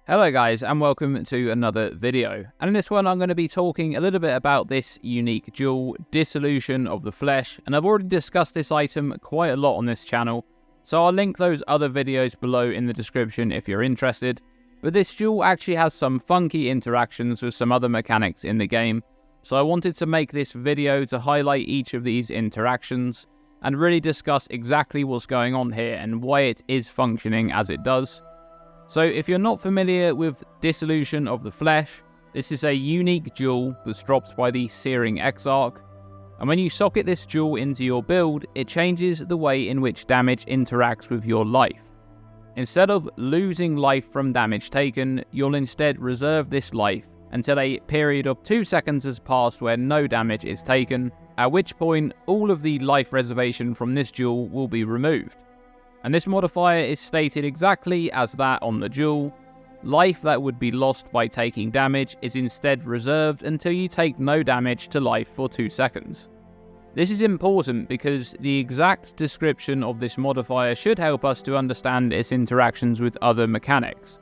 Hello guys, and welcome to another video. And in this one I'm going to be talking a little bit about this unique jewel, Dissolution of the Flesh, and I've already discussed this item quite a lot on this channel, so I'll link those other videos below in the description if you're interested. But this jewel actually has some funky interactions with some other mechanics in the game, so I wanted to make this video to highlight each of these interactions and really discuss exactly what's going on here and why it is functioning as it does. So if you're not familiar with Dissolution of the Flesh, this is a unique jewel that's dropped by the Searing Exarch, and when you socket this jewel into your build, it changes the way in which damage interacts with your life. Instead of losing life from damage taken, you'll instead reserve this life until a period of 2 seconds has passed where no damage is taken, at which point all of the life reservation from this jewel will be removed. And this modifier is stated exactly as that on the jewel. Life that would be lost by taking damage is instead reserved until you take no damage to life for 2 seconds. This is important because the exact description of this modifier should help us to understand its interactions with other mechanics.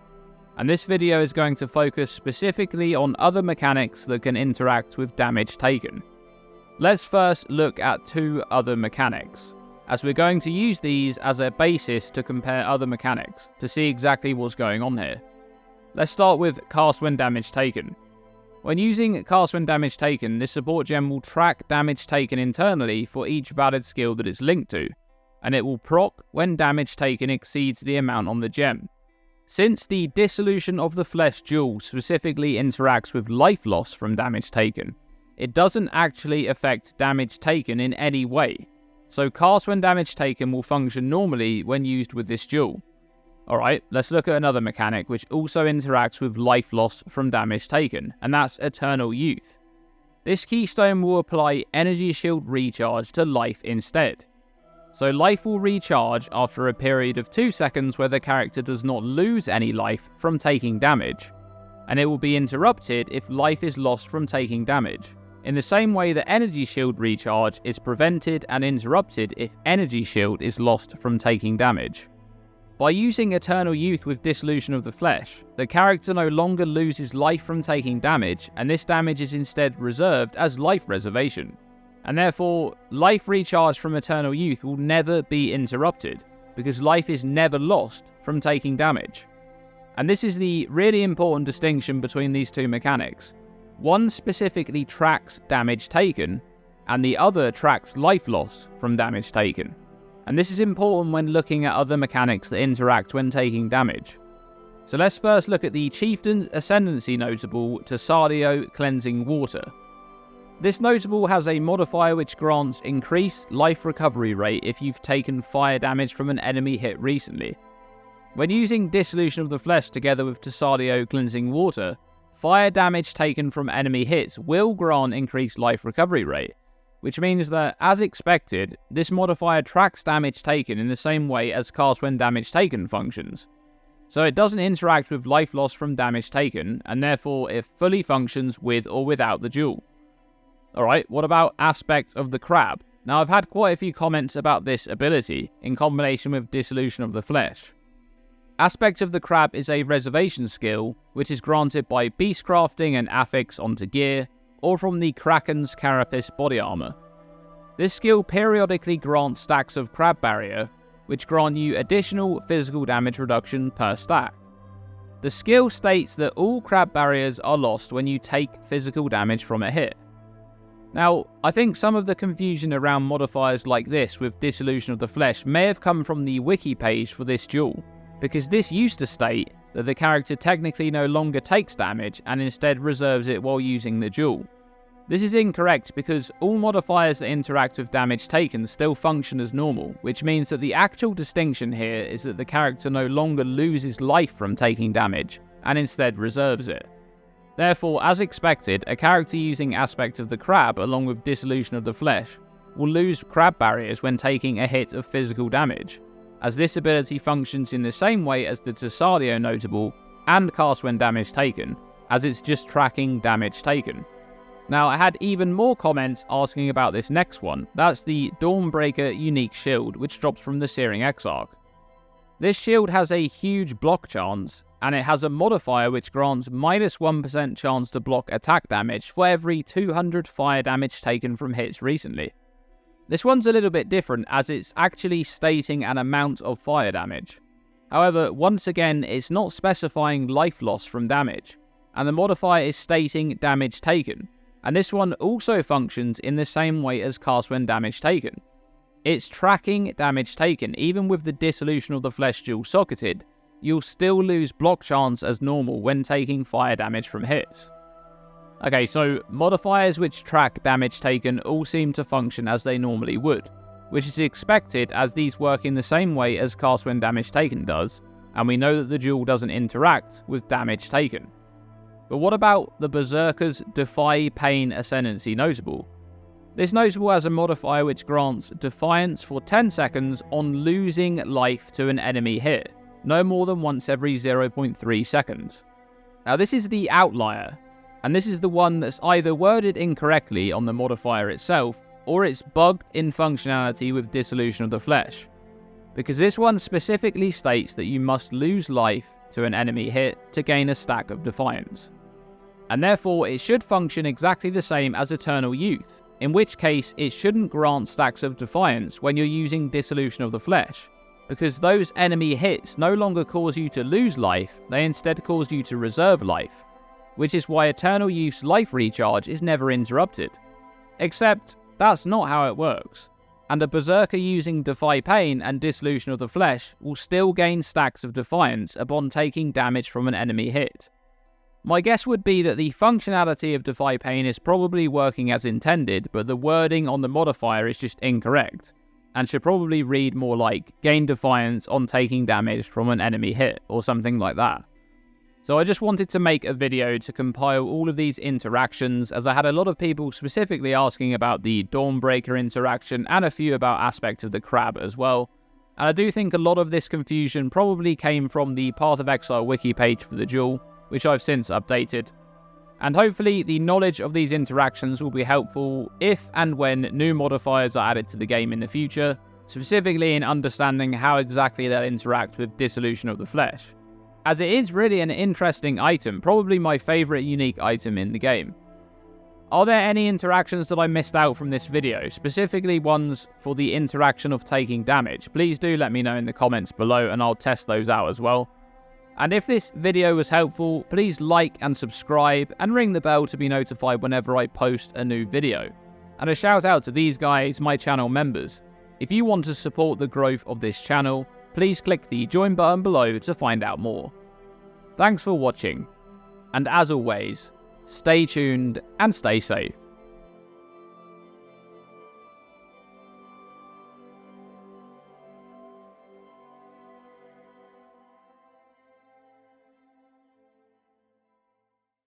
And this video is going to focus specifically on other mechanics that can interact with damage taken. Let's first look at 2 other mechanics, as we're going to use these as a basis to compare other mechanics to see exactly what's going on here. Let's start with Cast When Damage Taken. When using Cast When Damage Taken, this support gem will track damage taken internally for each valid skill that it's linked to, and it will proc when damage taken exceeds the amount on the gem. Since the Dissolution of the Flesh jewel specifically interacts with life loss from damage taken, it doesn't actually affect damage taken in any way. So Cast When Damage Taken will function normally when used with this jewel. Alright, let's look at another mechanic which also interacts with life loss from damage taken, and that's Eternal Youth. This keystone will apply Energy Shield Recharge to life instead. So life will recharge after a period of 2 seconds where the character does not lose any life from taking damage, and it will be interrupted if life is lost from taking damage, in the same way that Energy Shield Recharge is prevented and interrupted if Energy Shield is lost from taking damage. By using Eternal Youth with Dissolution of the Flesh, the character no longer loses life from taking damage, and this damage is instead reserved as life reservation. And therefore, life recharge from Eternal Youth will never be interrupted, because life is never lost from taking damage. And this is the really important distinction between these 2 mechanics. One specifically tracks damage taken, and the other tracks life loss from damage taken. And this is important when looking at other mechanics that interact when taking damage. So let's first look at the Chieftain Ascendancy notable Tasalio Cleansing Water. This notable has a modifier which grants increased life recovery rate if you've taken fire damage from an enemy hit recently. When using Dissolution of the Flesh together with Tasalio Cleansing Water, fire damage taken from enemy hits will grant increased life recovery rate, which means that, as expected, this modifier tracks damage taken in the same way as Cast When Damage Taken functions. So it doesn't interact with life loss from damage taken, and therefore it fully functions with or without the jewel. Alright, what about Aspect of the Crab? Now I've had quite a few comments about this ability, in combination with Dissolution of the Flesh. Aspect of the Crab is a reservation skill, which is granted by beastcrafting and affix onto gear, or from the Kraken's Carapace body armor. This skill periodically grants stacks of crab barrier, which grant you additional physical damage reduction per stack. The skill states that all crab barriers are lost when you take physical damage from a hit. Now, I think some of the confusion around modifiers like this with Dissolution of the Flesh may have come from the wiki page for this jewel, because this used to state that the character technically no longer takes damage and instead reserves it while using the jewel. This is incorrect because all modifiers that interact with damage taken still function as normal, which means that the actual distinction here is that the character no longer loses life from taking damage and instead reserves it. Therefore, as expected, a character using Aspect of the Crab along with Dissolution of the Flesh will lose crab barriers when taking a hit of physical damage, as this ability functions in the same way as the Tasalio notable and Cast When Damage Taken, as it's just tracking damage taken. Now, I had even more comments asking about this next one. That's the Dawnbreaker unique shield, which drops from the Searing Exarch. This shield has a huge block chance, and it has a modifier which grants -1% chance to block attack damage for every 200 fire damage taken from hits recently. This one's a little bit different as it's actually stating an amount of fire damage. However, once again, it's not specifying life loss from damage, and the modifier is stating damage taken, and this one also functions in the same way as cast when damage taken. It's tracking damage taken. Even with the Dissolution of the Flesh dual socketed, you'll still lose block chance as normal when taking fire damage from hits. Okay, so modifiers which track damage taken all seem to function as they normally would, which is expected as these work in the same way as cast when damage taken does, and we know that the duel doesn't interact with damage taken. But what about the Berserker's Defy Pain Ascendancy notable? This notable has a modifier which grants Defiance for 10 seconds on losing life to an enemy hit, no more than once every 0.3 seconds. Now this is the outlier, and this is the one that's either worded incorrectly on the modifier itself, or it's bugged in functionality with Dissolution of the Flesh, because this one specifically states that you must lose life to an enemy hit to gain a stack of Defiance. And therefore it should function exactly the same as Eternal Youth, in which case it shouldn't grant stacks of Defiance when you're using Dissolution of the Flesh, because those enemy hits no longer cause you to lose life, they instead cause you to reserve life, which is why Eternal Youth's life recharge is never interrupted. Except, that's not how it works, and a Berserker using Defy Pain and Dissolution of the Flesh will still gain stacks of Defiance upon taking damage from an enemy hit. My guess would be that the functionality of Defy Pain is probably working as intended, but the wording on the modifier is just incorrect, and should probably read more like gain Defiance on taking damage from an enemy hit, or something like that. So I just wanted to make a video to compile all of these interactions, as I had a lot of people specifically asking about the Dawnbreaker interaction, and a few about aspects of the crab as well. And I do think a lot of this confusion probably came from the Path of Exile wiki page for the duel, which I've since updated. And hopefully the knowledge of these interactions will be helpful if and when new modifiers are added to the game in the future, specifically in understanding how exactly they'll interact with Dissolution of the Flesh, as it is really an interesting item, probably my favourite unique item in the game. Are there any interactions that I missed out from this video, specifically ones for the interaction of taking damage? Please do let me know in the comments below and I'll test those out as well. And if this video was helpful, please like and subscribe and ring the bell to be notified whenever I post a new video. And a shout out to these guys, my channel members. If you want to support the growth of this channel, please click the join button below to find out more. Thanks for watching, and as always, stay tuned and stay safe.